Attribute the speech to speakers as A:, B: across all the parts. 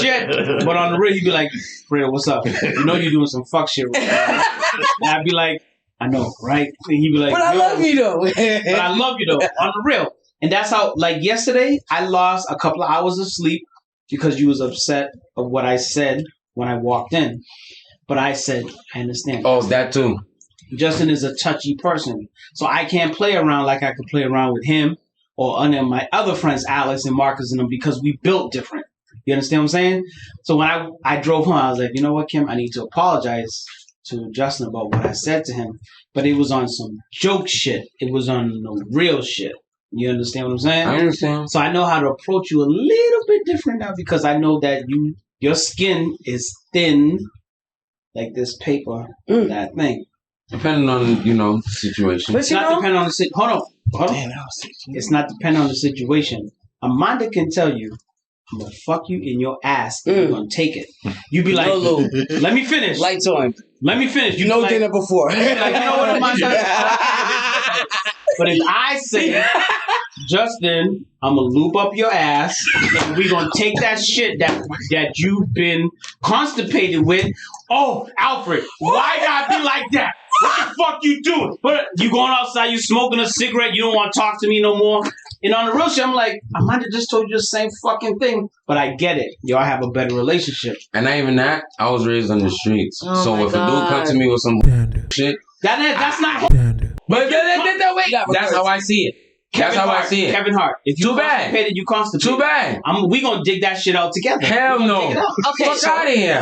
A: shit. But on the real, he'd be like, Fredo, what's up? You know you're doing some fuck shit right now. And I'd be like, I know, right? And he'd be like,
B: but I love you though.
A: But I love you though, on the real. And that's how, like yesterday, I lost a couple of hours of sleep because you was upset of what I said when I walked in. But I said, I understand.
C: Oh, that too.
A: Justin is a touchy person. So I can't play around like I could play around with him or any of my other friends, Alex and Marcus and them, because we built different. You understand what I'm saying? So when I drove home, I was like, you know what, Kim? I need to apologize to Justin about what I said to him. But it was on some joke shit. It was on no real shit. You understand what I'm saying?
C: I understand.
A: So I know how to approach you a little bit different now because I know that your skin is thin like this paper, that thing.
C: Depending on, the situation.
A: But it's not depending on the situation. Hold on.
B: Damn,
A: It's not depending on the situation. Amanda can tell you, I'm going to fuck you in your ass and you're going to take it. You be like, let me finish.
B: Lights on.
A: Let me finish.
B: You know like, dinner before.
A: Like, you know what, Amanda? But if I say, Justin, I'm going to lube up your ass and we're going to take that shit that you've been constipated with. Oh, Alfred, why gotta be like that? What the fuck you doing? But you going outside, you smoking a cigarette, you don't want to talk to me no more. And on the real shit, I'm like, I might have just told you the same fucking thing, but I get it. Y'all have a better relationship.
C: And not even that, I was raised on the streets.
D: Oh
C: so if
D: God.
C: a dude come to me with some shit,
A: that's not.
C: But that's how I see it. That's how I see it.
A: Kevin Hart. If you constipated, you constipated.
C: Too bad.
A: We gonna dig that shit out together.
C: Hell no.
D: Okay,
C: Fuck out of here.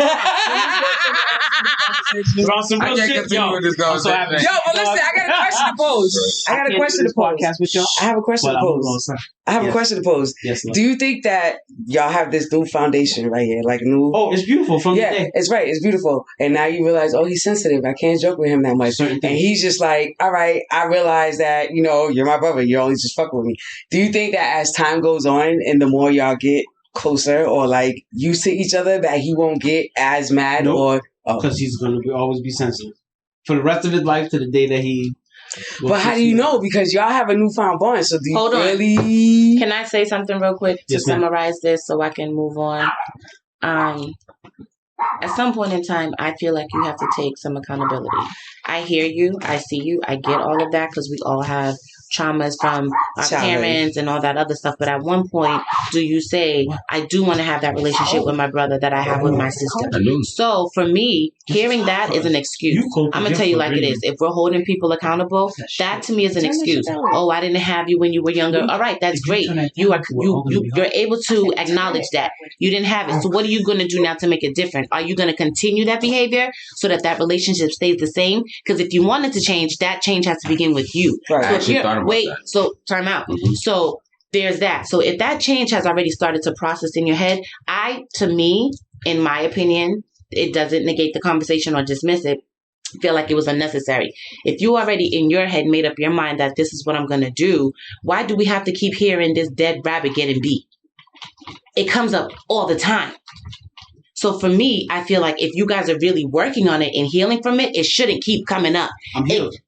A: But on some real shit, yo.
C: With this
B: Yo, but listen, I got a question to pose. I have a question to pose.
A: Yes,
B: do you think that y'all have this new foundation right here? Like new...
A: Oh, it's beautiful from the day.
B: It's right. It's beautiful. And now you realize, oh, he's sensitive. I can't joke with him that much. And he's just like, all right, I realize that, you're my brother. You're only just fucking with me. Do you think that as time goes on and the more y'all get closer or like used to each other that he won't get as mad or...
A: Because he's going to always be sensitive. For the rest of his life to the day that he...
B: But how do you know? Because y'all have a newfound bond. So do you really...
D: Can I say something real quick to summarize this so I can move on? At some point in time, I feel like you have to take some accountability. I hear you. I see you. I get all of that because we all have traumas from our parents and all that other stuff. But at one point, do you say, I do want to have that relationship with my brother that I have with my sister? So for me, hearing that is an excuse. I'm going to tell you like it is. If we're holding people accountable, that to me is an excuse. Oh, I didn't have you when you were younger. All right, that's great. You're able to acknowledge that. You didn't have it. So what are you going to do now to make it different? Are you going to continue that behavior so that relationship stays the same? Because if you wanted to change, that change has to begin with you.
B: Right.
D: So time out. So there's that. So if that change has already started to process in your head, to me, in my opinion, it doesn't negate the conversation or dismiss it. I feel like it was unnecessary. If you already in your head made up your mind that this is what I'm going to do, why do we have to keep hearing this dead rabbit getting beat? It comes up all the time. So for me, I feel like if you guys are really working on it and healing from it, it shouldn't keep coming up.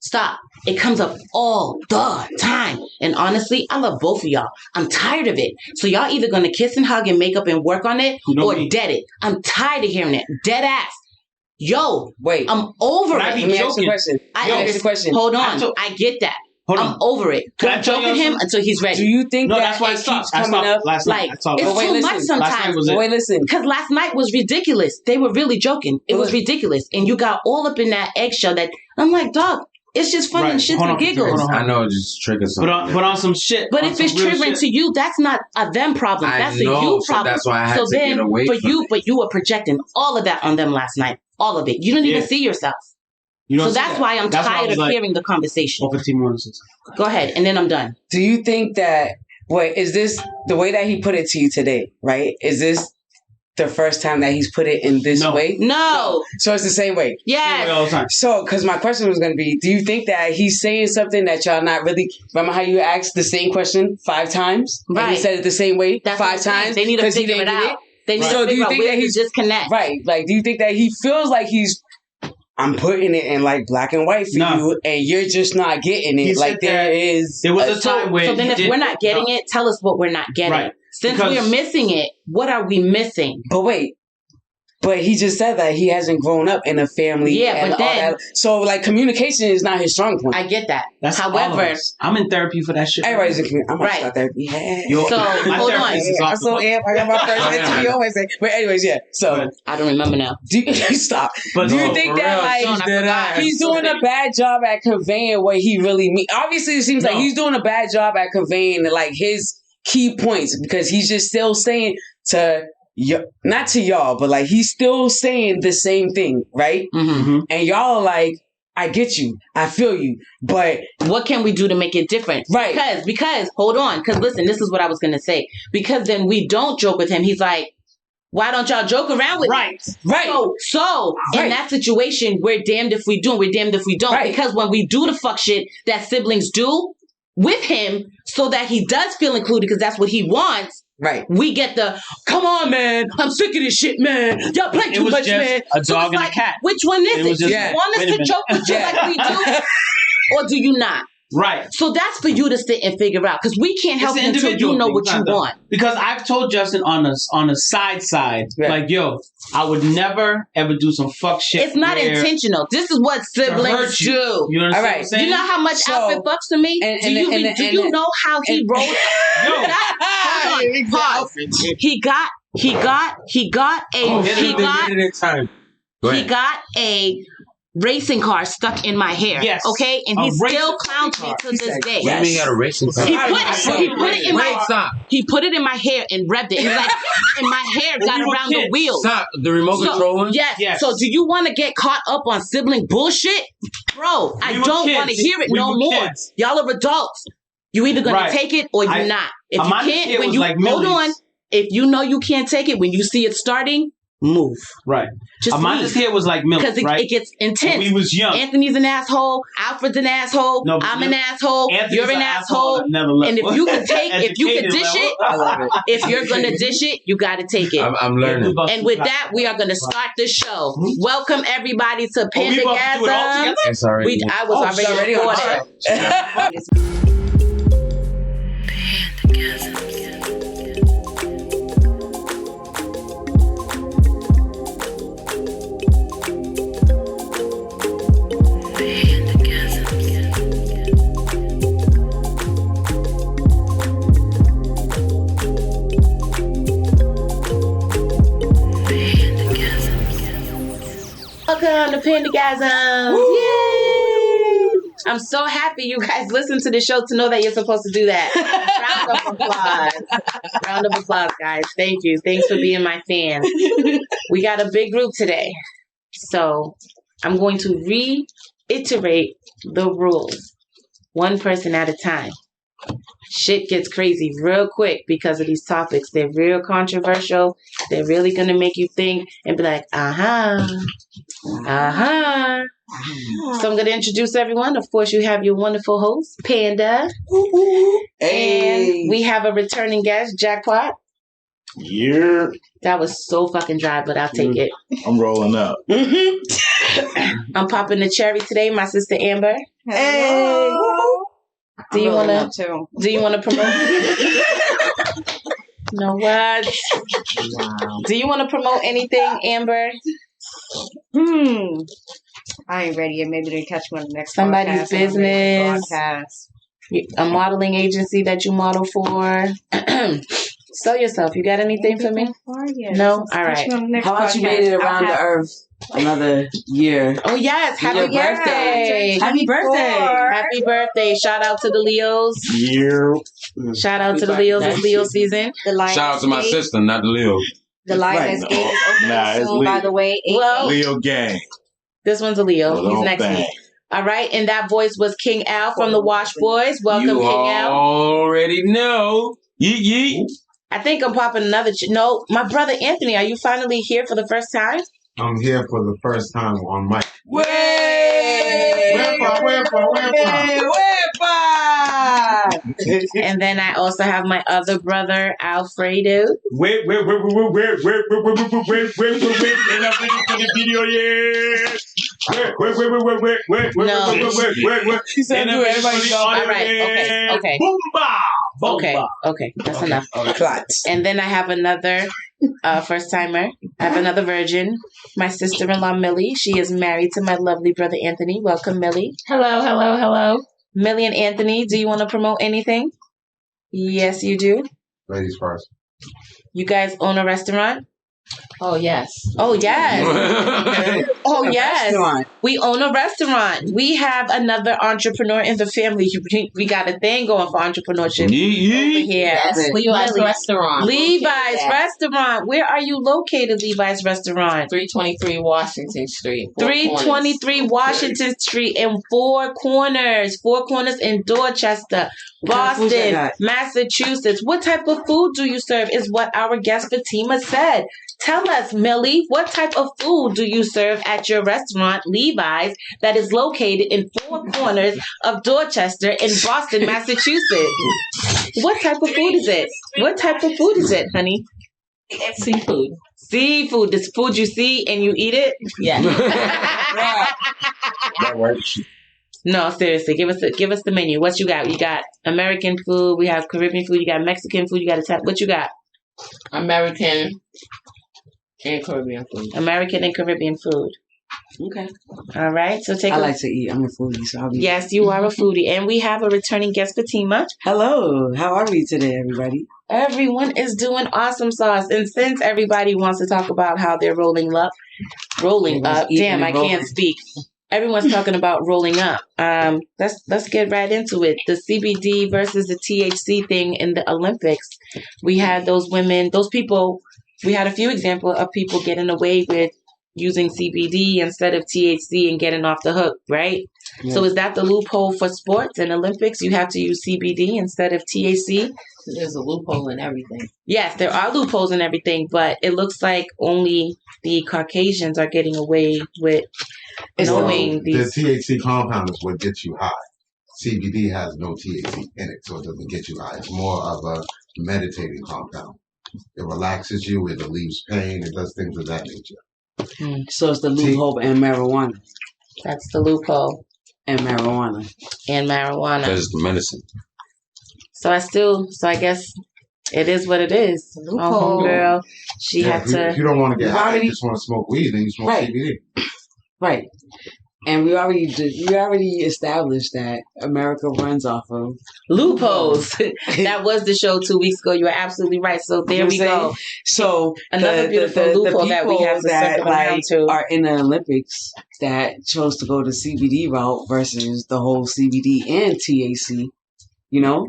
D: Stop. It comes up all the time. And honestly, I love both of y'all. I'm tired of it. So y'all either going to kiss and hug and make up and work on it or dead it. I'm tired of hearing it. Dead ass. Yo, wait. I'm over it.
B: Let me ask you a question.
D: Hold on. I get that. I'm over it. I'm joking him until he's ready.
B: Do you think that
A: it
B: keeps coming up?
A: Last night.
D: It's too much sometimes.
B: Wait, listen.
D: Because last night was ridiculous. They were really joking. It was ridiculous. And you got all up in that eggshell that I'm like, dog, it's just fun and shit and giggles.
C: I know it just triggers something.
A: But on some shit.
D: But if it's triggering to you, that's not a them problem. That's a you problem.
C: That's why I had to get away from it.
D: But you were projecting all of that on them last night. All of it. You didn't even see yourself. So that's why I'm tired of hearing the conversation.
A: 15 more minutes.
D: Go ahead, and then I'm done.
B: Do you think that, is this the way that he put it to you today, right? Is this the first time that he's put it in this way?
D: No.
B: So it's the same way?
D: Yes.
B: So, because my question was going to be, do you think that he's saying something that y'all not really... Remember how you asked the same question 5 times?
D: Right.
B: And he said it the same way 5 times?
D: They need to figure it out. They need to figure out where he's disconnect.
B: Right. Like, do you think that he feels like he's... I'm putting it in like black and white for you, and you're just not getting it. Like there was
A: a time where.
D: So then, if we're not getting it, tell us what we're not getting. Right. Since we're missing it, what are we missing?
B: But wait. But he just said that he hasn't grown up in a family.
D: Yeah,
B: and
D: but then...
B: all that. So, like, communication is not his strong point.
D: I get that.
A: That's however... I'm in therapy for that shit.
B: Everybody's in I'm going to start therapy. Yeah.
D: So, hold on.
B: I'm so amped. I got my first interview on Wednesday. But anyways, yeah. So...
D: I don't remember now.
B: Stop. But do you think that, like, he's doing a bad job at conveying what he really means? Obviously, it seems like he's doing a bad job at conveying, like, his key points because he's just still saying to... not to y'all, but like he's still saying the same thing, right?
D: Mm-hmm.
B: And y'all like, I get you, I feel you, but
D: what can we do to make it different?
B: Right?
D: Because hold on, because listen, this is what I was gonna say. Because then we don't joke with him. He's like, why don't y'all joke around with me?
B: Right.
D: So in that situation, we're damned if we do, and we're damned if we don't. Right. Because when we do the fuck shit that siblings do with him, so that he does feel included, because that's what he wants.
B: Right.
D: We get the, come on, man. I'm sick of this shit, man. Y'all play too much, man.
A: A dog and a cat.
D: Which one is it? Do you want us to joke with you like we do? Or do you not?
A: Right.
D: So that's for you to sit and figure out. Because we can't help you until you know what you want.
A: Because I've told Justin on a side, like, yo, I would never, ever do some fuck shit.
D: It's not intentional. This is what siblings do.
A: You know what I'm saying?
D: You know how much Alfred fucks to me? Do you know how he wrote? He got a racing car stuck in my hair. Yes. Okay? And he still clowns me to this day.
C: What do you mean he got a racing car?
D: He put it in my hair and revved it. He's like, and my hair got around the wheels.
C: Stop. The remote control one?
D: Yes. So do you want to get caught up on sibling bullshit? Bro, I don't want to hear it no more. Y'all are adults. You either going to take it or you're not. If you can't, when you, hold on. If you know you can't take it, when you see it starting, move.
A: Right. Amanda's hair was like milk,
D: because it gets intense.
A: When we was young.
D: Anthony's an asshole. Alfred's an asshole. No, I'm an asshole. You're an asshole. And if you can dish it, if you're gonna dish it, you gotta take it.
C: I'm learning.
D: And with that, we are gonna start the show. Welcome everybody to Pandagasms. I was already recorded. Welcome to Pandagasms. Yay! I'm so happy you guys listen to the show to know that you're supposed to do that. Round of applause. Round of applause, guys. Thank you. Thanks for being my fan. We got a big group today. So I'm going to reiterate the rules. One person at a time. Shit gets crazy real quick because of these topics. They're real controversial. They're really going to make you think and be like, uh-huh. So I'm going to introduce everyone. Of course, you have your wonderful host, Panda.
B: Hey.
D: And we have a returning guest, Jackpot.
E: Yeah.
D: That was so fucking dry, but I'll take it.
E: I'm rolling up.
D: I'm popping the cherry today, my sister Amber.
F: Hey.
D: Do you want to promote? No what?
F: Wow.
D: Do you want to promote anything, Amber?
F: I ain't ready yet. Maybe they catch me on the next
D: somebody's business. A modeling agency that you model for. Sell yourself. You got anything for me? No? All right.
B: How about you made it around the earth another year?
D: Oh, yes. Happy birthday. Happy birthday. Happy birthday. Shout out to the Leos.
E: Yeah.
D: Shout out to the Leos. It's Leo season.
C: Shout out to my sister, not the Leo.
F: The Lioness Gate is opening soon, by the way.
D: Well,
E: Leo gang.
D: This one's a Leo. He's next week. All right. And that voice was King Al from the Wash Boys. Welcome, King Al.
C: You already know. Yeet, yeet.
D: I think I'm popping another. No, my brother Anthony, are you finally here for the first time?
E: I'm here for the first time on mic.
D: And then I also have my other brother, Alfredo.
E: Wait. And I'm ready for the video, yeah. Wait.
D: No.
B: She said, do everybody go.
D: All right, okay.
E: Boom, bow.
D: Okay, that's enough.
B: Plots.
D: And then I have another first timer. I have another virgin, my sister-in-law Millie. She is married to my lovely brother Anthony. Welcome, Millie.
F: Hello.
D: Millie and Anthony, do you want to promote anything? Yes, you do.
E: Ladies first.
D: You guys own a restaurant?
F: Oh, yes.
D: Oh, yes. Oh, yes.
B: Restaurant.
D: We own a restaurant. We have another entrepreneur in the family. We got a thing going for entrepreneurship over here.
F: Yes, Levi's
D: Millie.
F: Restaurant.
D: Levi's Restaurant. Where are you located, Levi's Restaurant?
F: 323 Washington Street.
D: 323 Washington Street in Four Corners. Four Corners in Dorchester, Boston, Massachusetts. What type of food do you serve is what our guest Fatima said. Tell us, Millie, what type of food do you serve at your restaurant, Levi's, that is located in Four Corners of Dorchester in Boston, Massachusetts? What type of food is it? What type of food is it, honey?
F: Seafood.
D: Seafood. This food you see and you eat it?
F: Yeah.
E: That works.
D: No, seriously. Give us the menu. What you got? You got American food. We have Caribbean food. You got Mexican food. You got Italian. What you got?
F: American and Caribbean food.
D: American and Caribbean food.
B: Okay.
D: All right. So
B: I like to eat. I'm a foodie, so I'll be.
D: Yes, you are a foodie. And we have a returning guest, Fatima.
B: Hello. How are we today, everybody?
D: Everyone is doing awesome sauce. And since everybody wants to talk about how they're rolling up. Damn, I can't speak. Everyone's talking about rolling up. Let's get right into it. The CBD versus the THC thing in the Olympics. We had those women, those people. We had a few examples of people getting away with using CBD instead of THC and getting off the hook, right? Yeah. So is that the loophole for sports and Olympics? You have to use CBD instead of THC?
F: There's a loophole in everything.
D: Yes, there are loopholes in everything, but it looks like only the Caucasians are getting away with knowing these.
E: The THC compound is what gets you high. CBD has no THC in it, so it doesn't get you high. It's more of a meditating compound. It relaxes you, it relieves pain, it does things of that nature.
B: So it's the loophole in marijuana.
D: That's the loophole.
B: And marijuana.
C: That's the medicine.
D: So I guess it is what it is. Oh, homegirl, she had to.
E: If you don't want to get high, you just want to smoke weed, then you smoke CBD.
B: Right. And we already established that America runs off of
D: loopholes. That was the show 2 weeks ago. You are absolutely right. So there we go.
B: So
D: another beautiful loophole that we have to circle around to
B: are in the Olympics that chose to go the CBD route versus the whole CBD and THC. You know,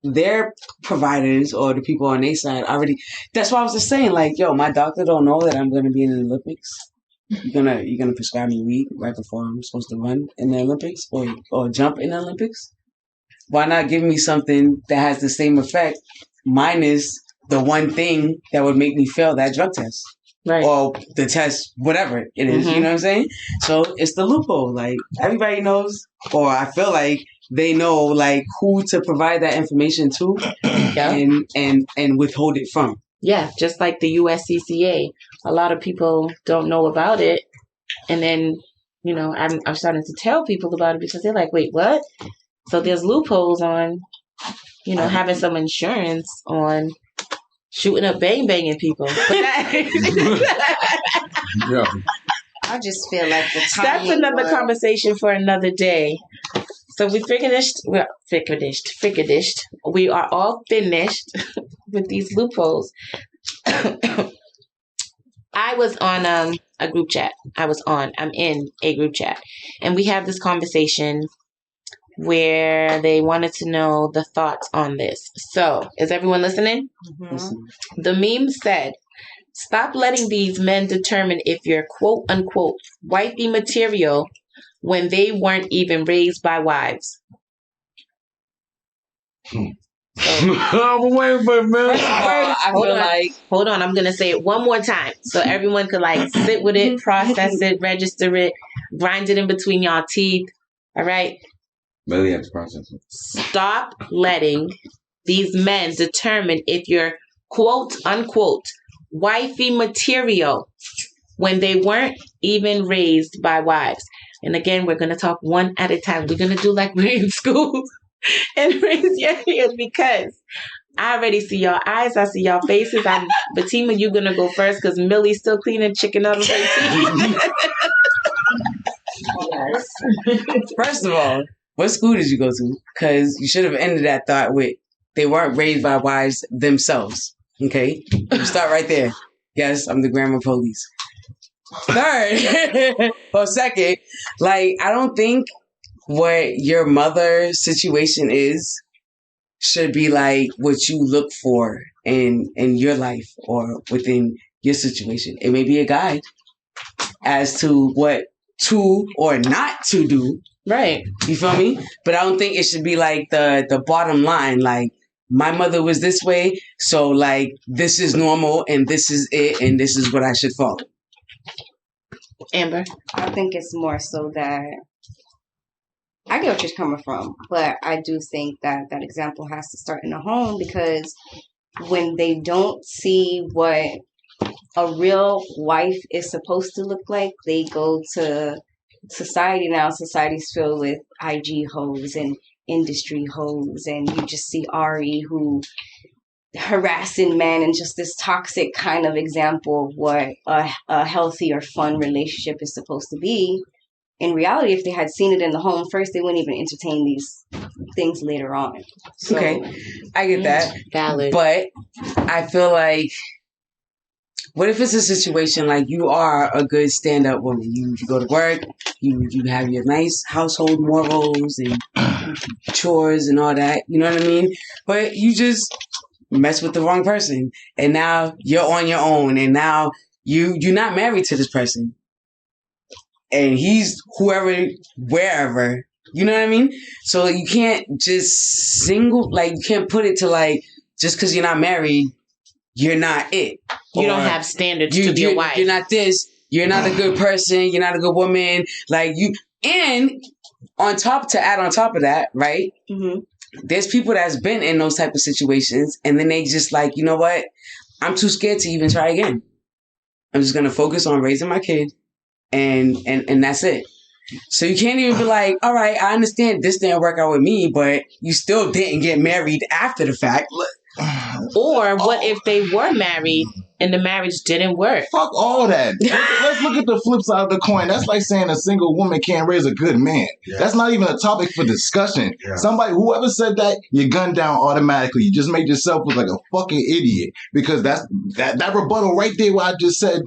B: their providers or the people on their side already. That's why I was just saying, like, yo, my doctor don't know that I'm going to be in the Olympics. You're gonna prescribe me weed right before I'm supposed to run in the Olympics or jump in the Olympics? Why not give me something that has the same effect minus the one thing that would make me fail that drug test? Right. Or the test, whatever it is, you know what I'm saying? So it's the loophole. Like, everybody knows, or I feel like they know, like, who to provide that information to and withhold it from.
D: Yeah, just like the USCCA. A lot of people don't know about it. And then, you know, I'm starting to tell people about it because they're like, wait, what? So there's loopholes on, you know, having some insurance on shooting up banging people.
F: I just feel like the time.
D: That's another conversation for another day. So we finished. We are all finished with these loopholes. I was on a group chat. I'm in a group chat. And we have this conversation where they wanted to know the thoughts on this. So, is everyone listening? Mm-hmm. The meme said, stop letting these men determine if you're quote unquote wifey material when they weren't even raised by wives. Hold on. I'm going to say it one more time so everyone could sit with it, process it, register it, grind it in between y'all teeth. All right?
C: Really have to process it.
D: Stop letting these men determine if you're quote unquote wifey material when they weren't even raised by wives. And again, we're going to talk one at a time. We're going to do like we're in school. and raise your hand because I already see y'all eyes. I see y'all faces. Fatima, you gonna go first because Millie's still cleaning chicken out of her teeth.
F: Yes.
B: First of all, what school did you go to? Because you should have ended that thought with they weren't raised by wives themselves. Okay? You start right there. Yes, I'm the grammar police. Third, or second, like, I don't think what your mother's situation is should be like what you look for in your life or within your situation. It may be a guide as to what to or not to do.
D: Right.
B: You feel me? But I don't think it should be like the bottom line. Like, my mother was this way, so like this is normal and this is it and this is what I should follow.
D: Amber?
F: I think it's more so that I get what you're coming from, but I do think that that example has to start in the home because when they don't see what a real wife is supposed to look like, they go to society now. Society's filled with IG hoes and industry hoes, and you just see Ari who harassing men and just this toxic kind of example of what a healthy or fun relationship is supposed to be. In reality, if they had seen it in the home first, they wouldn't even entertain these things later on. So,
B: okay, I get that.
D: Valid.
B: But I feel like, what if it's a situation like you are a good stand-up woman? You go to work, you have your nice household morals and chores and all that. You know what I mean? But you just mess with the wrong person, and now you're on your own, and now you're not married to this person, and he's whoever, wherever. You know what I mean? So you can't just you can't put it to like, just because you're not married, you're not it.
D: You don't have standards to be a wife.
B: You're not this. You're not a good person. You're not a good woman. Like you, and to add on top of that, right?
F: mm-hmm.
B: There's people that's been in those type of situations, and then they just like, you know what? I'm too scared to even try again. I'm just gonna focus on raising my kid, and that's it. So you can't even be like, all right, I understand this didn't work out with me, but you still didn't get married after the fact.
D: Or what if they were married and the marriage didn't work?
G: Fuck all that. Let's look at the flip side of the coin. That's like saying a single woman can't raise a good man.
E: Yeah.
G: That's not even a topic for discussion.
E: Yeah.
G: Whoever said that, you're gunned down automatically. You just made yourself look like a fucking idiot because that rebuttal right there what I just said.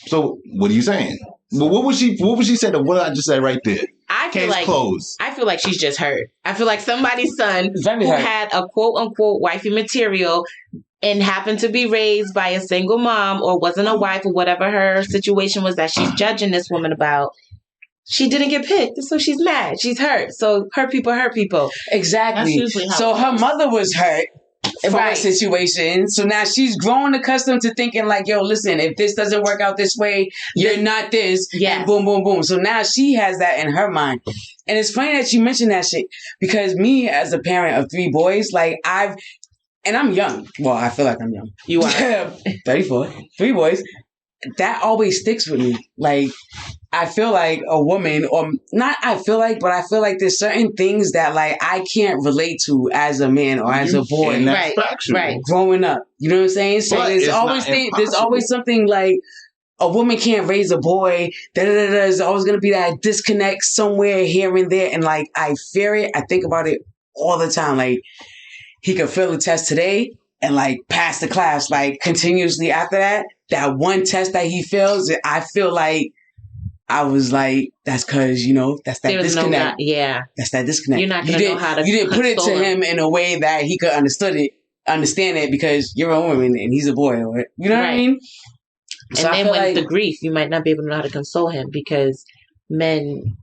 G: So what are you saying? Well, what was she saying to what I just said right there? Case closed.
D: I feel like she's just hurt. I feel like somebody's son who had a quote unquote wifey material and happened to be raised by a single mom or wasn't a wife or whatever her situation was that she's judging this woman about. She didn't get picked, so she's mad. She's hurt. So hurt people.
B: Exactly. So her mother was hurt from a situation. So now she's grown accustomed to thinking like, yo, listen, if this doesn't work out this way, you're not this.
D: Yeah.
B: And boom, boom, boom. So now she has that in her mind. And it's funny that you mentioned that shit because me as a parent of 3 boys, like I'm young. Well, I feel like I'm young.
D: You are.
B: 34. 3 boys. That always sticks with me. Like, I feel like a woman, or not I feel like, but I feel like there's certain things that like I can't relate to as a man or as a boy.
D: Right.
B: Growing up. You know what I'm saying? So there's always something like a woman can't raise a boy. There's always going to be that disconnect somewhere here and there. And like, I fear it. I think about it all the time. Like, he could fail a test today and like pass the class like continuously after that. That one test that he fails, I feel like I was like, that's because, that's that disconnect. That's that disconnect.
D: You're not going to know how to.
B: You didn't put it to him in a way that he could understand it because you're a woman and he's a boy. You know what I mean?
D: So and then with the grief, you might not be able to know how to console him because men...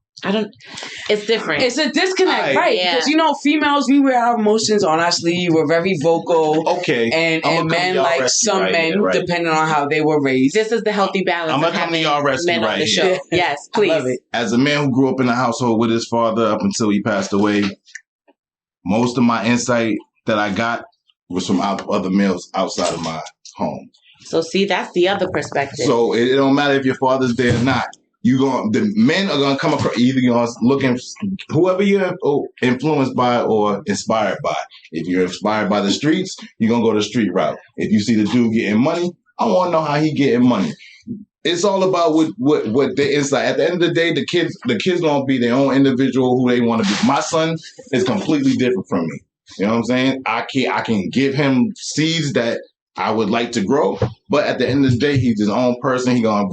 D: it's different.
B: It's a disconnect, right? Yeah. Because, females, we wear our emotions on our sleeve. We're very vocal.
G: Okay.
B: And men, like some men, depending on how they were raised.
D: This is the healthy balance of having men on the show. Yes, please.
B: I love it.
G: As a man who grew up in a household with his father up until he passed away, most of my insight that I got was from other males outside of my home.
D: So, see, that's the other perspective.
G: So, it don't matter if your father's there or not. the men are gonna come across either you're looking whoever you're influenced by or inspired by. If you're inspired by the streets, you're gonna go the street route. If you see the dude getting money, I want to know how he getting money. It's all about what the inside. At the end of the day, the kids gonna be their own individual who they want to be. My son is completely different from me. You know what I'm saying? I can give him seeds that I would like to grow, but at the end of the day, he's his own person. He gonna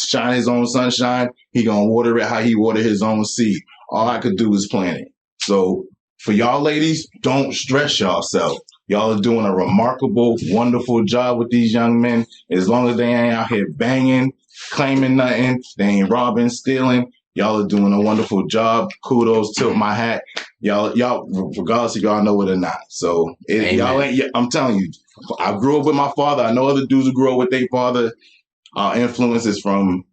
G: shine his own sunshine. He gonna water it how he water his own seed. All I could do is plant it. So for y'all ladies, don't stress yourself. Y'all are doing a remarkable, wonderful job with these young men. As long as they ain't out here banging, claiming nothing, they ain't robbing, stealing. Y'all are doing a wonderful job. Kudos, tilt my hat. Y'all, regardless if y'all know it or not. So y'all ain't. I'm telling you, I grew up with my father. I know other dudes who grew up with their father. Our influences from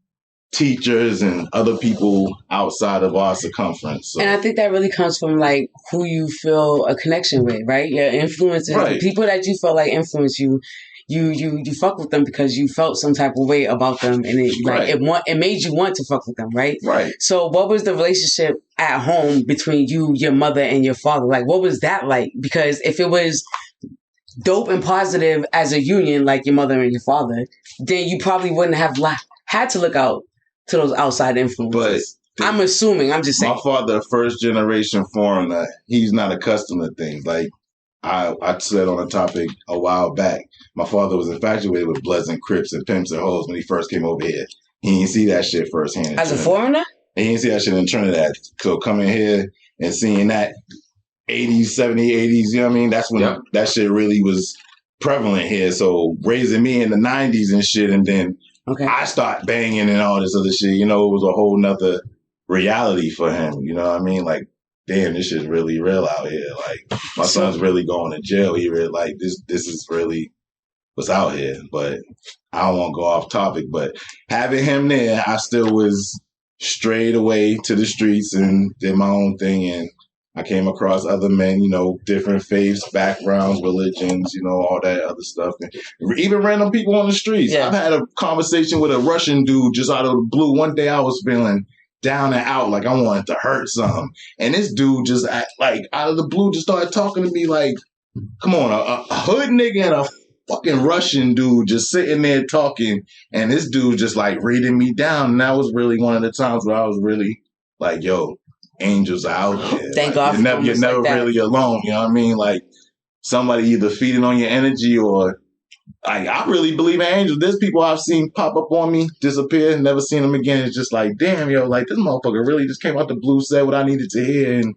G: teachers and other people outside of our circumference. So.
B: And I think that really comes from like who you feel a connection with, right? Your influences, right. People that you feel like influence you. You fuck with them because you felt some type of way about them, and it made you want to fuck with them, right?
G: Right.
B: So, what was the relationship at home between you, your mother, and your father? Like, what was that like? Because if it was dope and positive as a union, like your mother and your father, then you probably wouldn't have had to look out to those outside influences. But I'm assuming. I'm just saying.
G: My father, a first generation foreigner, he's not accustomed to things like. I said on a topic a while back, my father was infatuated with Bloods and Crips and Pimps and Hoes when he first came over here. He didn't see that shit firsthand.
B: As a foreigner?
G: He didn't see that shit in Trinidad. So coming here and seeing that 80s, 70s, 80s, you know what I mean? That's when that shit really was prevalent here. So raising me in the 90s and shit, and then I start banging and all this other shit, you know, it was a whole nother reality for him. You know what I mean? Like, damn, this shit's really real out here. Like, my son's really going to jail. He really, like, this is really what's out here. But I don't want to go off topic. But having him there, I still was strayed away to the streets and did my own thing. And I came across other men, you know, different faiths, backgrounds, religions, you know, all that other stuff. And even random people on the streets. Yeah. I've had a conversation with a Russian dude just out of the blue. One day I was feeling down and out, like I wanted to hurt something. And this dude just, like, out of the blue just started talking to me like, come on, a hood nigga and a fucking Russian dude just sitting there talking. And this dude just, like, reading me down. And that was really one of the times where I was really like, yo, angels are out there.
B: Thank
G: like,
B: God
G: you're never
B: like
G: really alone. You know what I mean? Like, somebody either feeding on your energy or... Like, I really believe in angels. There's people I've seen pop up on me, disappear, never seen them again. It's just like, damn, yo, like, this motherfucker really just came out the blue, said what I needed to hear, and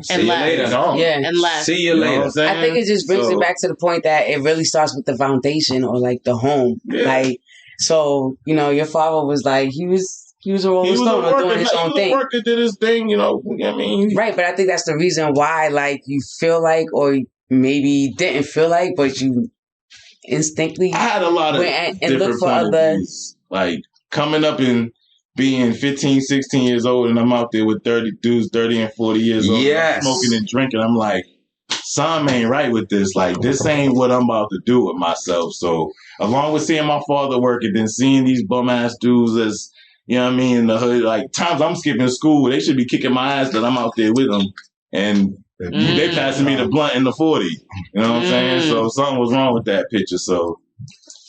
C: see you later.
B: And
D: left.
C: See you later.
B: I think it just brings it back to the point that it really starts with the foundation or, like, the home. Yeah. Like, so, you know, your father was like, he was a Rolling Stone doing his own thing.
G: He was a worker, did his thing, you know what I mean?
B: Right, but I think that's the reason why, like, you feel like, or maybe didn't feel like, but you instinctively
G: I had a lot of
B: and
G: different
B: look for
G: point
B: other
G: of views. Like coming up and being 15, 16 years old and I'm out there with 30 dudes, 30 and 40 years old, smoking and drinking. I'm like, something ain't right with this. Like, this ain't what I'm about to do with myself. So along with seeing my father work and then seeing these bum ass dudes as, you know what I mean, in the hood, like times I'm skipping school, they should be kicking my ass that I'm out there with them. And they passing me the blunt in the 40. You know what I'm saying? So something was wrong with that picture. So,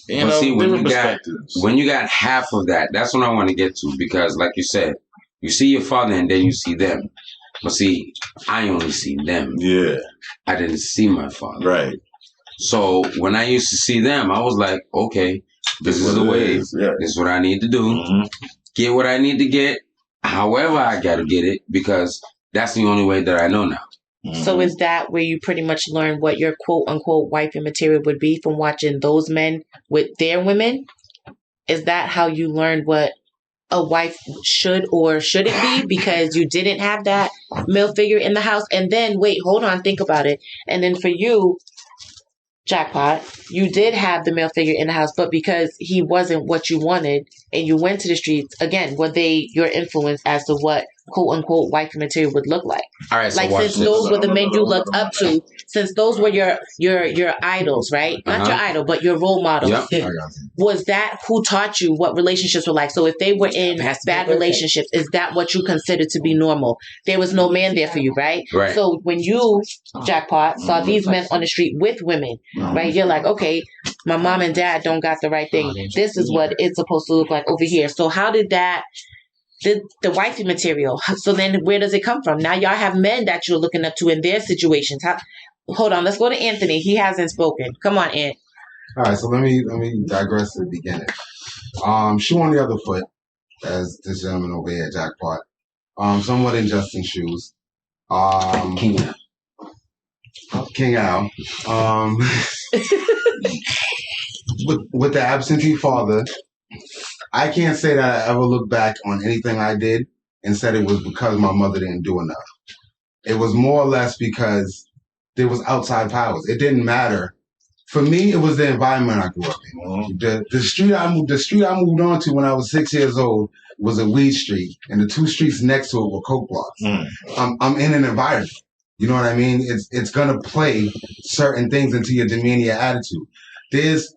G: you know,
C: see,
G: different perspectives.
C: When you got half of that, that's what I want to get to. Because like you said, you see your father and then you see them. But see, I only see them.
G: Yeah.
C: I didn't see my father.
G: Right.
C: So when I used to see them, I was like, okay, this is the way. Yeah. This is what I need to do. Mm-hmm. Get what I need to get, however I got to get it, because that's the only way that I know now.
D: So is that where you pretty much learn what your quote unquote wife and material would be from watching those men with their women? Is that how you learned what a wife should or shouldn't be because you didn't have that male figure in the house? And then, wait, hold on, think about it. And then for you, jackpot, you did have the male figure in the house, but because he wasn't what you wanted and you went to the streets, again, were they your influence as to what quote unquote wifey material would look like.
C: All right, so
D: Like
C: watch
D: since
C: this.
D: those were the men you looked up to, since those were your idols, right? Not your idol, but your role models.
C: Yep.
D: Was that who taught you what relationships were like? So if they were in bad relationships, is that what you considered to be normal? There was no man there for you, right?
C: Right.
D: So when you, Jackpot, saw these men on the street with women, right? You're like, okay, my mom and dad don't got the right thing. This is what it's supposed to look like over here. So how did that... The wifey material. So then where does it come from? Now y'all have men that you're looking up to in their situations. Hold on, let's go to Anthony. He hasn't spoken. Come on, Ant.
E: All right, so let me digress to the beginning. Shoe on the other foot, as this gentleman over here, Jackpot. Somewhat in Justin's shoes. King Al. With the absentee father, I can't say that I ever looked back on anything I did and said it was because my mother didn't do enough. It was more or less because there was outside powers. It didn't matter. For me, it was the environment I grew up in. The street I moved on to when I was 6 years old was a weed street, and the 2 streets next to it were coke blocks. I'm in an environment. You know what I mean? It's gonna play certain things into your demeanor, your attitude. There's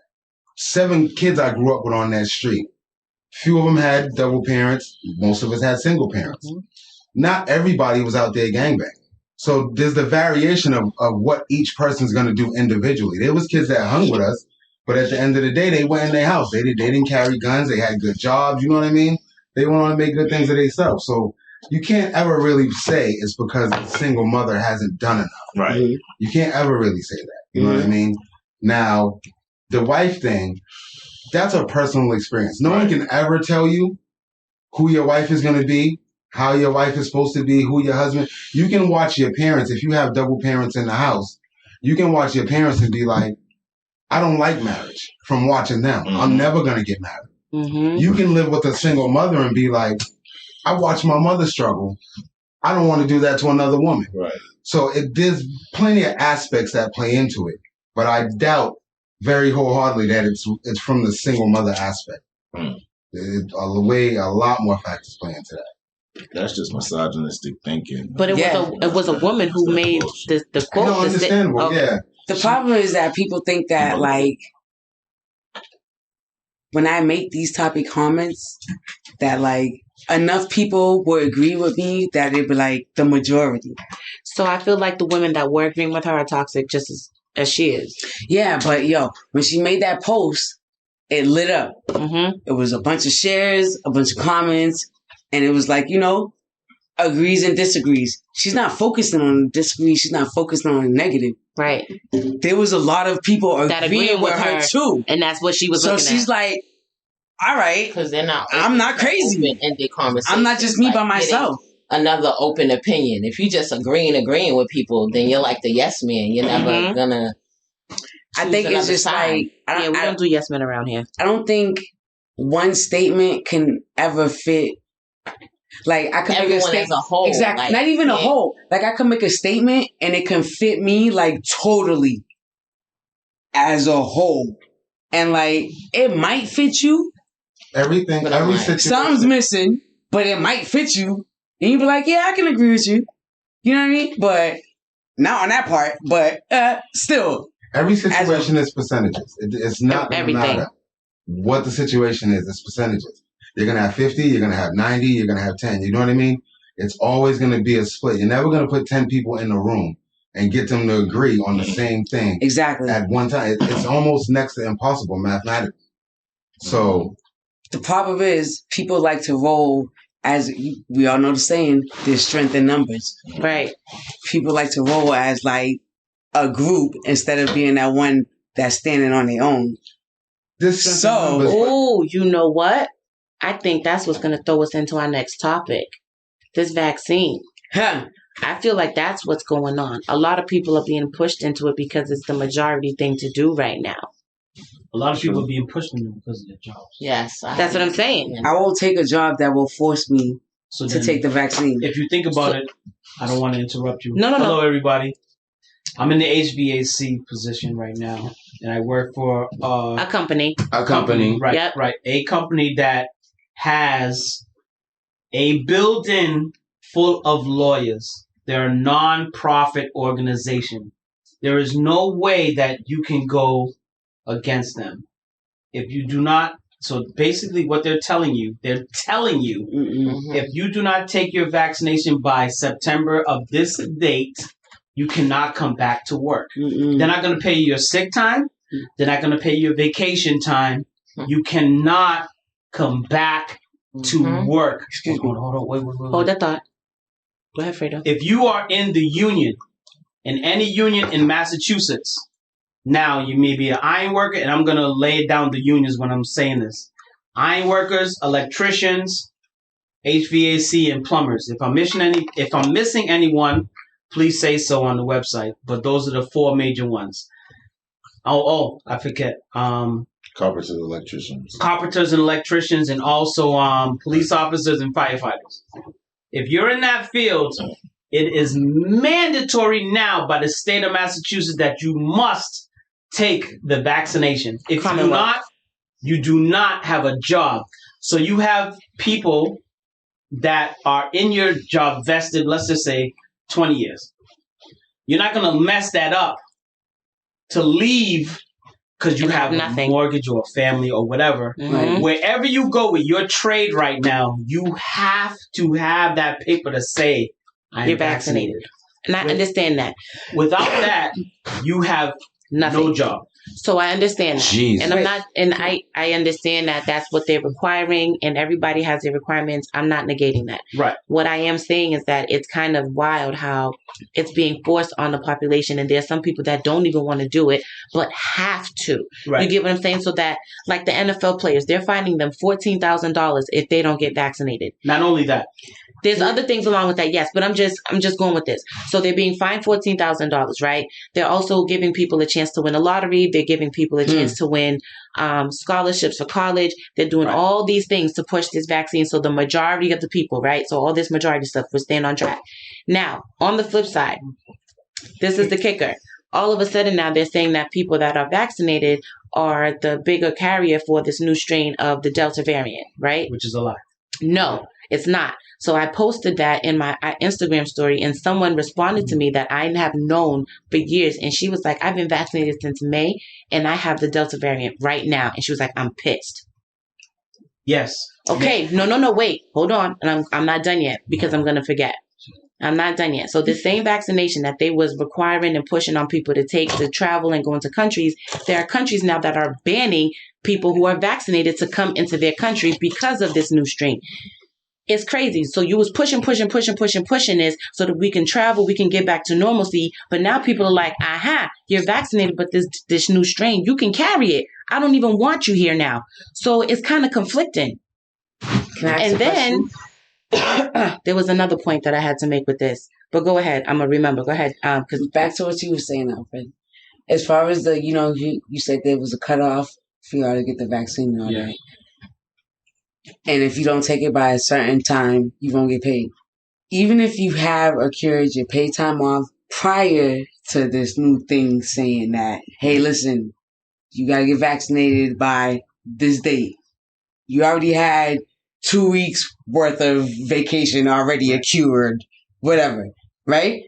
E: 7 kids I grew up with on that street. Few of them had double parents. Most of us had single parents. Not everybody was out there gangbanging. So there's the variation of what each person's going to do individually. There was kids that hung with us, but at the end of the day, they went in their house. They didn't carry guns. They had good jobs. You know what I mean? They went on to make good things of themselves. So you can't ever really say it's because a single mother hasn't done enough.
G: Right.
E: You can't ever really say that. You know what I mean? Now, the wife thing, that's a personal experience. No one can ever tell you who your wife is going to be, how your wife is supposed to be, who your husband. You can watch your parents. If you have double parents in the house, you can watch your parents and be like, I don't like marriage from watching them. I'm never going to get married. You can live with a single mother and be like, I watched my mother struggle. I don't want to do that to another woman.
G: Right.
E: So there's plenty of aspects that play into it, but I doubt very wholeheartedly that it's from the single mother aspect. A lot more factors play into that.
G: That's just misogynistic thinking.
D: But it was a woman who made the quote.
E: No, understandable. Yeah.
B: The problem is that people think that, like, when I make these topic comments, that, like, enough people will agree with me that it'd be, like, the majority.
D: So I feel like the women that were agreeing with her are toxic just as she is.
B: Yeah, but, yo, when she made that post, it lit up. It was a bunch of shares, a bunch of comments, and it was like, you know, agrees and disagrees. She's not focusing on disagrees. She's not focusing on the negative.
D: Right.
B: There was a lot of people
D: that
B: agreeing with her too.
D: And that's what she was looking at.
B: So she's like, all right.
H: Because they're not.
B: I'm not crazy.
H: Open-ended conversation.
B: I'm not just me by myself.
H: Another open opinion. If you just agreeing with people, then you're like the yes man. You're never gonna.
B: I think it's just
D: side. Like, we don't do yes men around here.
B: I don't think one statement can ever fit. Like, I can make a statement
H: as a whole.
B: Exactly.
H: Like,
B: not even a whole. Like, I can make a statement and it can fit me, like, totally as a whole. And, like, it might fit you.
E: Every situation.
B: Something's missing, but it might fit you. And you be like, yeah, I can agree with you. You know what I mean? But not on that part. But still.
E: Every situation is percentages. It's not
D: everything.
E: Matter what the situation is. It's percentages. You're going to have 50, you're going to have 90, you're going to have 10. You know what I mean? It's always going to be a split. You're never going to put 10 people in the room and get them to agree on the same thing.
B: Exactly.
E: At one time. It's almost next to impossible mathematically. So.
B: The problem is people like to roll, as we all know the saying, there's strength in numbers.
D: Right.
B: People like to roll as like a group instead of being that one that's standing on their own.
D: You know what? I think that's what's going to throw us into our next topic. This vaccine.
B: Huh.
D: I feel like that's what's going on. A lot of people are being pushed into it because it's the majority thing to do right now.
A: A lot of people are being pushed into it because of their jobs.
H: Yes.
D: That's what I'm saying.
B: I won't take a job that will force me to take the vaccine.
A: If you think about it, I don't want to interrupt you.
D: No.
A: Hello, everybody. I'm in the HVAC position right now, and I work for
D: a company.
A: Right,
D: yep.
A: right. A company that has a built-in full of lawyers. They're a non-profit organization. There is no way that you can go against them. If you do not, so basically what they're telling you, if you do not take your vaccination by September of this date, you cannot come back to work. They're not going to pay you your sick time. They're not going to pay you your vacation time. You cannot come back to work.
B: Excuse me.
A: Hold on. Wait.
D: Hold that thought. Go ahead, Fredo.
A: If you are in the union, in any union in Massachusetts, now you may be an iron worker, and I'm going to lay it down the unions when I'm saying this. Iron workers, electricians, HVAC, and plumbers. If I'm missing anyone, please say so on the website. But those are the 4 major ones. Oh, I forget.
G: Carpenters,
A: and electricians, and also police officers and firefighters. If you're in that field, it is mandatory now by the state of Massachusetts that you must take the vaccination. If you do not, you do not have a job. So you have people that are in your job vested, let's just say 20 years. You're not going to mess that up to leave because you have a mortgage or a family or whatever. Wherever you go with your trade right now, you have to have that paper to say, I'm vaccinated.
D: And I understand that.
A: Without that, you have no job.
D: So I understand that.
C: Jeez.
D: And I'm not, and I understand that that's what they're requiring, and everybody has their requirements. I'm not negating that.
A: Right.
D: What I am saying is that it's kind of wild how it's being forced on the population, and there's some people that don't even want to do it, but have to.
A: Right.
D: You get what I'm saying? So that, like the NFL players, they're finding them $14,000 if they don't get vaccinated.
A: Not only that.
D: There's other things along with that, yes, but I'm just going with this. So they're being fined $14,000, right? They're also giving people a chance to win a lottery. They're giving people a chance to win scholarships for college. They're doing all these things to push this vaccine. So the majority of the people, right? So all this majority stuff, we're staying on track. Now, on the flip side, this is the kicker. All of a sudden now they're saying that people that are vaccinated are the bigger carrier for this new strain of the Delta variant, right?
A: Which is a lie.
D: No, it's not. So I posted that in my Instagram story, and someone responded to me that I have known for years. And she was like, I've been vaccinated since May, and I have the Delta variant right now. And she was like, I'm pissed.
A: Yes.
D: Okay. No, wait. Hold on. And I'm not done yet because I'm going to forget. I'm not done yet. So the same vaccination that they was requiring and pushing on people to take to travel and go into countries, there are countries now that are banning people who are vaccinated to come into their country because of this new strain. It's crazy. So you was pushing this so that we can travel, we can get back to normalcy. But now people are like, aha, you're vaccinated, but this new strain, you can carry it. I don't even want you here now. So it's kind of conflicting. And then there was another point that I had to make with this. But go ahead. I'm going to remember. Go ahead. Because
B: back to what you were saying, Alfred. As far as the, you said there was a cutoff for y'all to get the vaccine and all that. And if you don't take it by a certain time, you won't get paid. Even if you have accrued your pay time off prior to this new thing saying that, hey, listen, you got to get vaccinated by this date. You already had 2 weeks worth of vacation already accrued, whatever, right?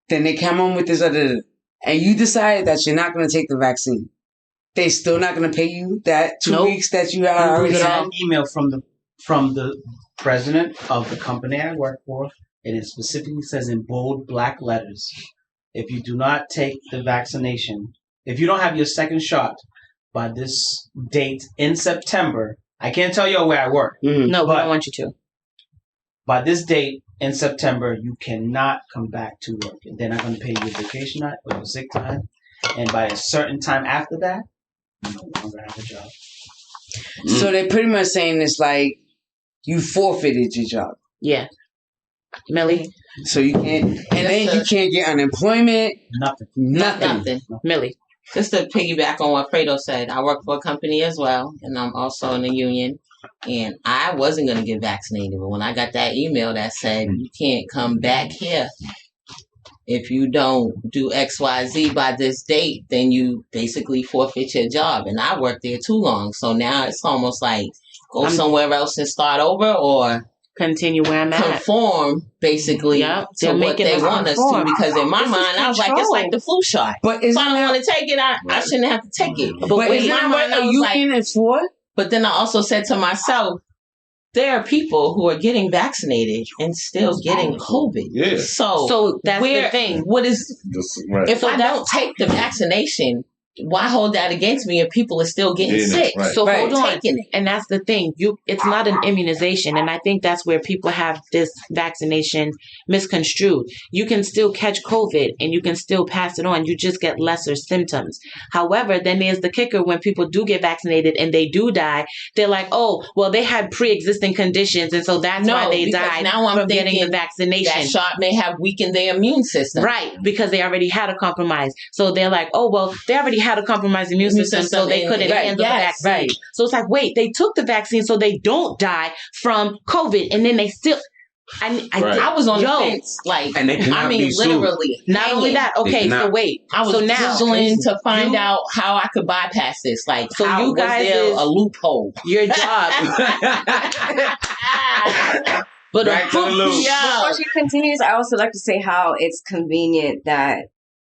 B: Then they come on with this other, and you decide that you're not going to take the vaccine. They still not going to pay you that 2 weeks that you already had?
A: An email from the president of the company I work for, and it specifically says in bold black letters, if you do not take the vaccination, if you don't have your second shot by this date in September, I can't tell you where I work.
D: No, but I want you to.
A: By this date in September, you cannot come back to work. And they're not going to pay you your vacation or your sick time. And by a certain time after that, you no longer have a job.
B: So they're pretty much saying it's like you forfeited your job.
D: Yeah. Millie?
B: So you can't, and then you can't get unemployment.
D: Nothing. Millie?
H: Just to piggyback on what Fredo said, I work for a company as well, and I'm also in the union. And I wasn't going to get vaccinated, but when I got that email that said you can't come back here if you don't do XYZ by this date, then you basically forfeit your job. And I worked there too long, so now it's almost like go somewhere else and start over, or
D: continue where I'm at.
H: Conform, basically, to what they want us to. Because in my mind, I was like, it's like the flu shot. But if I don't want to take it, I shouldn't have to take it. But in my mind, I was like, but then I also said to myself, there are people who are getting vaccinated and still getting COVID.
G: Yeah.
H: So
D: that's the thing.
H: What is if I don't take the vaccination? Why hold that against me if people are still getting sick?
D: Right. So hold on. And that's the thing. It's not an immunization. And I think that's where people have this vaccination misconstrued. You can still catch COVID and you can still pass it on. You just get lesser symptoms. However, then there's the kicker when people do get vaccinated and they do die. They're like, oh, well, they had pre-existing conditions. And so that's why they died from getting the vaccination.
H: That shot may have weakened their immune system.
D: Right. Because they already had a compromise. So they're like, oh, well, they already had a compromised immune system, so they couldn't handle the vaccine. Right. So it's like, wait, they took the vaccine so they don't die from COVID, and then they still. I was on the fence, like,
C: and they
H: literally.
D: Not only that, okay, so wait,
H: I was sizzling to find out how I could bypass this. Like, so how, you guys, was there a loophole?
D: Your job.
F: But before she continues, I also like to say how it's convenient that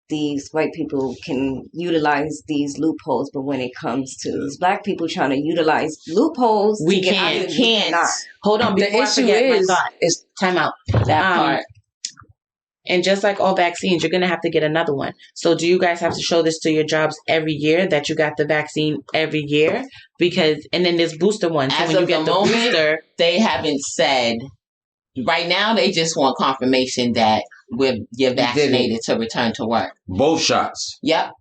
F: these white people can utilize these loopholes, but when it comes to these black people trying to utilize loopholes,
D: we can't. Hold on,
B: the issue is
D: time out. That part. And just like all vaccines, you're going to have to get another one. So do you guys have to show this to your jobs every year that you got the vaccine every year? Because, and then there's booster ones. So
H: as
D: when
H: of
D: you get
H: the
D: the
H: moment,
D: booster,
H: they haven't said. Right now, they just want confirmation that you're vaccinated to return to work.
C: Both shots.
H: Yep.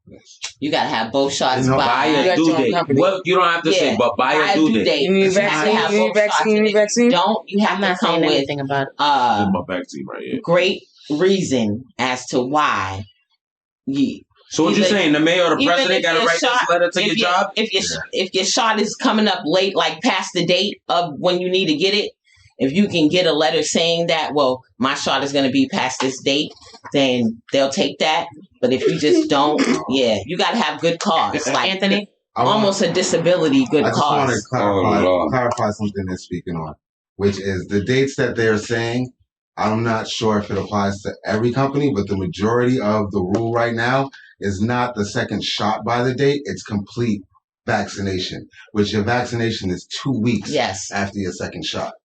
H: You got to have both shots
C: by a due date. Well, you don't have to say, but by a due date.
B: You need vaccine?
H: Don't. You have to come with
D: anything about
G: my vaccine right here.
H: Great reason as to why.
C: So what you're saying? The mayor or the president got to write this letter to your job?
H: If your shot is coming up late, like past the date of when you need to get it, if you can get a letter saying that, well, my shot is going to be past this date, then they'll take that. But if you just don't, you got to have good cause. Like
D: Anthony,
H: almost a disability good cause.
E: I just want to clarify something they're speaking on, which is the dates that they're saying. I'm not sure if it applies to every company, but the majority of the rule right now is not the second shot by the date. It's complete vaccination, which your vaccination is 2 weeks after your second shot.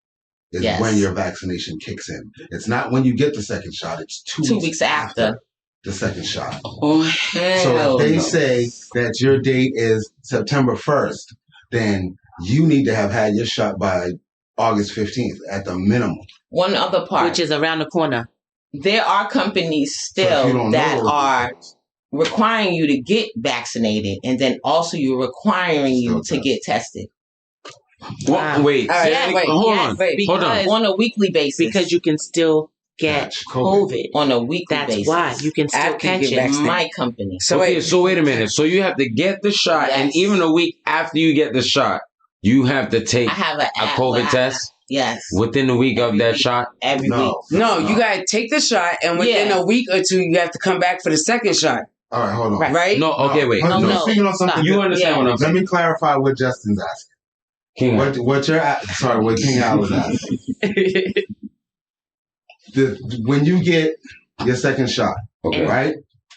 E: Is when your vaccination kicks in. It's not when you get the second shot. It's two weeks after the second shot.
H: Oh, hell
E: so if they say that your date is September 1st, then you need to have had your shot by August 15th at the minimum.
H: One other part.
D: Which is around the corner.
H: There are companies still that are requiring you to get vaccinated, and then also you're requiring you to get tested.
C: What? Wait. Hold on.
H: On a weekly basis.
D: Because you can still get COVID.
H: On a weekly basis.
D: That's why. You can still catch it.
H: In my company.
C: So wait a minute. So you have to get the shot, and even a week after you get the shot, you have to take a COVID test?
H: Yes.
C: Within the week of that shot?
H: Every week.
B: No, you got to take the shot, and within a week or two, you have to come back for the second shot.
E: All right, hold on.
B: Right?
C: No, okay, wait.
E: No. Speaking on something,
C: you understand what I'm saying.
E: Let me clarify what Justin's asking. What King AL was asking. When you get your second shot, right?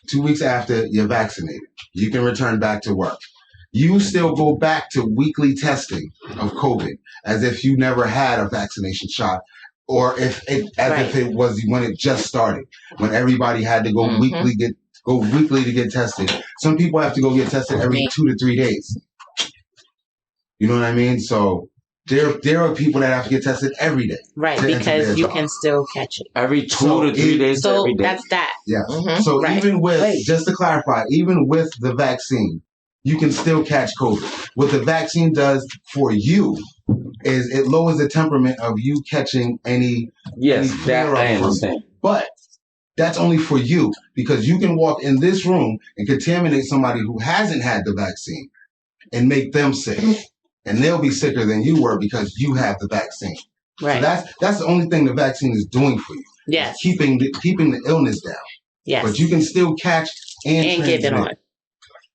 E: 2 weeks after you're vaccinated, you can return back to work. You still go back to weekly testing of COVID as if you never had a vaccination shot, or if it was when it just started, when everybody had to go weekly to get tested. Some people have to go get tested every 2 to 3 days. You know what I mean? So there are people that have to get tested every day.
D: Right, because you can still catch it.
C: Every 2 to 3 days.
D: So
C: every day.
D: that's that.
E: Yeah. So even with, just to clarify, even with the vaccine, you can still catch COVID. What the vaccine does for you is it lowers the temperament of you catching any
C: that I understand.
E: But that's only for you, because you can walk in this room and contaminate somebody who hasn't had the vaccine and make them sick. And they'll be sicker than you were because you have the vaccine.
D: Right.
E: So that's the only thing the vaccine is doing for you.
D: Yes.
E: Keeping the illness down.
D: Yes.
E: But you can still catch and
D: get it on.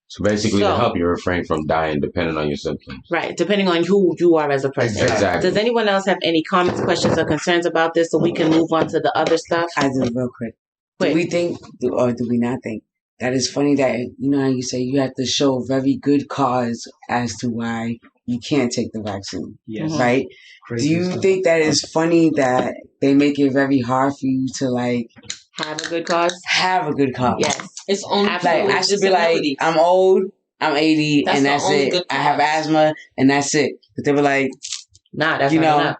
C: So basically,
D: So-
C: to help you refrain from dying, depending on your symptoms.
D: Right, depending on who you are as a person.
C: Exactly.
D: Does anyone else have any comments, questions, or concerns about this so we can move on to the other stuff?
B: I do real quick.
D: Quick.
B: Do we think, or do we not think, that it's funny that, you know how you say you have to show very good cause as to why you can't take the vaccine,
A: Yes.
B: right?
A: Crazy
B: Do you
A: stuff.
B: think that it's funny that they make it very hard for you to, like,
D: Have a good cause?
B: have a good cause?
D: Yes.
H: It's only
B: Like,
H: people with
B: I should be like,
H: disabilities.
B: I'm old, I'm 80,
H: That's
B: and
H: the
B: that's
H: only
B: it.
H: good
B: I have
H: cause.
B: asthma, and that's it. But they were like,
D: Nah, that's
B: you
D: not
B: know,
D: enough.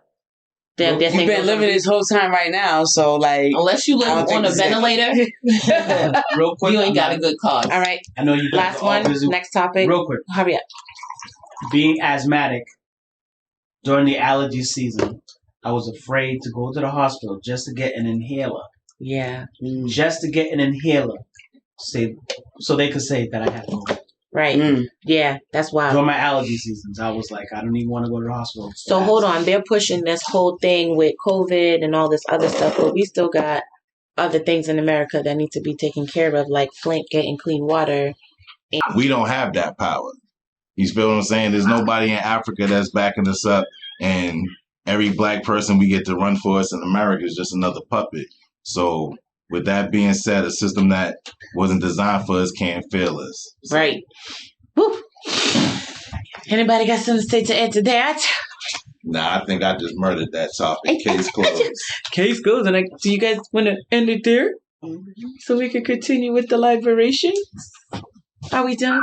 D: They're
B: you've
D: saying
B: been living this whole time right now, so, like,
H: Unless you
B: I
H: live
B: don't think
H: on a
B: it's it.
H: ventilator,
A: Real quick.
H: you ain't got a good cause.
D: All right.
A: I know you guys
D: Last
A: are all
D: one.
A: busy.
D: Next topic.
A: Real quick.
D: Hurry up.
A: Being asthmatic during the allergy season, I was afraid to go to the hospital just to get an inhaler.
D: Yeah.
A: Just to get an inhaler. So they could say that I had COVID.
D: Right. Yeah, that's wild.
A: During my allergy seasons, I was like, I don't even want to go to the hospital.
D: So hold on, they're pushing this whole thing with COVID and all this other stuff, but we still got other things in America that need to be taken care of, like Flint getting clean water.
G: We don't have that power. You feel what I'm saying? There's nobody in Africa that's backing us up, and every black person we get to run for us in America is just another puppet. So with that being said, a system that wasn't designed for us can't fail us. So,
D: Right. Whew. Anybody got something to say to add to that?
G: Nah, I think I just murdered that topic. Case closed.
D: Case goes, and do you guys want to end it there? So we can continue with the liberation? Are we done?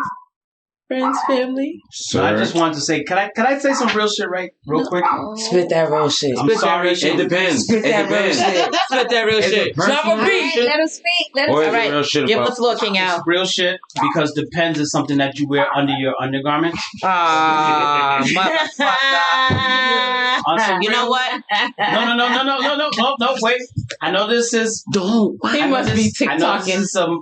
D: Friends, family?
A: So I just wanted to say, can I say some real shit real quick?
B: Spit that real shit.
A: I'm sorry.
C: It depends.
B: Spit
C: It
B: that real
C: depends.
B: shit.
D: Spit that real
C: Is
D: shit.
C: it personal
D: Drop a beat.
C: shit?
F: Let him speak. Let him
C: Or is
D: All
C: it
D: right.
C: real shit
D: Give
C: about
D: the floor, King Al.
A: It's real shit because depends is something that you wear under your undergarments.
D: Ah,
A: On some
D: You know
A: real-
D: what?
A: No, wait. I know this is.
D: Don't.
H: He
A: I know
H: must be
A: this- I know this
H: TikToking.
A: is some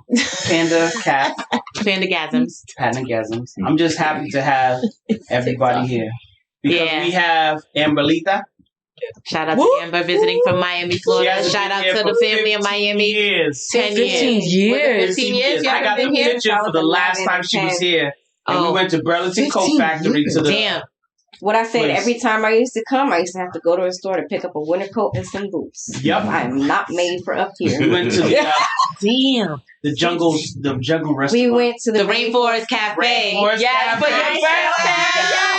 A: panda cat.
D: Pandagasms.
A: Pandagasms. I'm just happy to have everybody here. Because
D: Yeah.
A: we have Amberlita.
D: Shout out to Amber visiting from Miami,
A: She
D: Florida.
A: has
D: Shout
A: been
D: out
A: here
D: to
A: for
D: the family in
A: 15
D: Miami.
A: years.
D: 10
B: 15
D: years.
B: years.
D: 15 years? Y'all
A: I got the
D: been here?
A: picture for the last time she was here. And we
D: Oh,
A: went to Burlington Coat
B: 15
A: Factory to the.
D: damn.
F: What I said,
A: Please.
F: every time I used to come, I used to have to go to a store to pick up a winter coat and some boots.
A: Yep.
F: I am not made for up
A: We
F: here.
A: went to
D: Damn.
A: the jungle
F: We
A: restaurant.
F: went to
D: The Rainforest Cafe.
A: Rainforest
D: Yes, for your
A: Cafe.
D: birthday.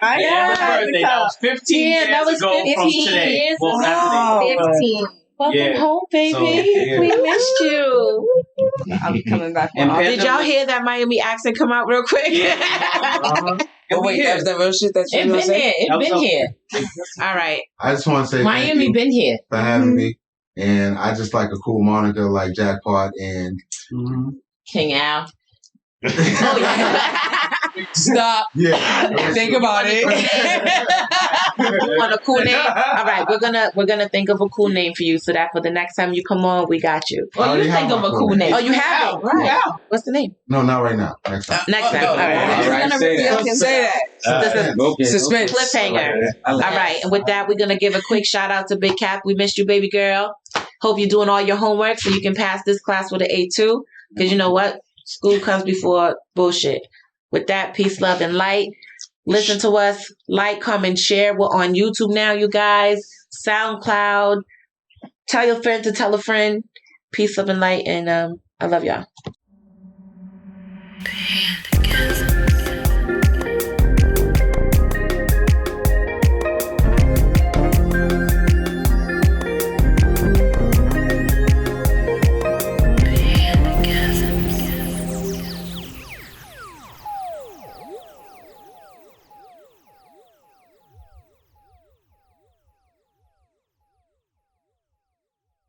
F: I
A: Yeah, happy birthday. That was 15
D: Yeah, that
A: years
D: was
A: ago from
D: 15
A: today.
D: years
A: Well,
D: ago.
A: not today.
F: 15.
D: Welcome
A: Yeah.
D: home, baby.
A: So, yeah.
D: We missed you.
F: I'll be coming back.
A: And
F: more.
D: Did y'all hear that Miami accent come out real quick?
A: Uh-huh.
B: Oh, wait, that was the real shit that you
H: It
B: were
H: been
B: going to say?
H: here. It
A: That was
H: been
A: up.
H: here.
D: All right.
E: I just want to say thank
H: Miami
E: you
H: been here.
E: for having me. And I just like a cool moniker like Jackpot and
A: Mhm.
H: King Al.
D: Oh, yeah.
B: Stop.
E: yeah.
B: Think about it.
D: You want a cool name? All right, we're gonna think of a cool name for you, so that for the next time you come on, we got you.
H: Well, you
E: already
H: think
E: have
H: of
E: my
H: a
E: cool
H: cool
E: name.
H: name.
D: Oh, you have it, right? What's the name?
E: No, not right now. Next time.
D: Next time. All right.
C: All right, say that.
B: Say that.
D: This is
C: Okay.
B: Suspense.
D: cliffhanger. All right, and with that, we're gonna give a quick shout out to Big Cap. We missed you, baby girl. Hope you're doing all your homework so you can pass this class with an A2. Because you know what? School comes before bullshit. With that, peace, love, and light. Listen to us. Like, comment, share. We're on YouTube now, you guys. SoundCloud. Tell your friend to tell a friend. Peace, love, and light. And I love y'all.
I: Pandagasms.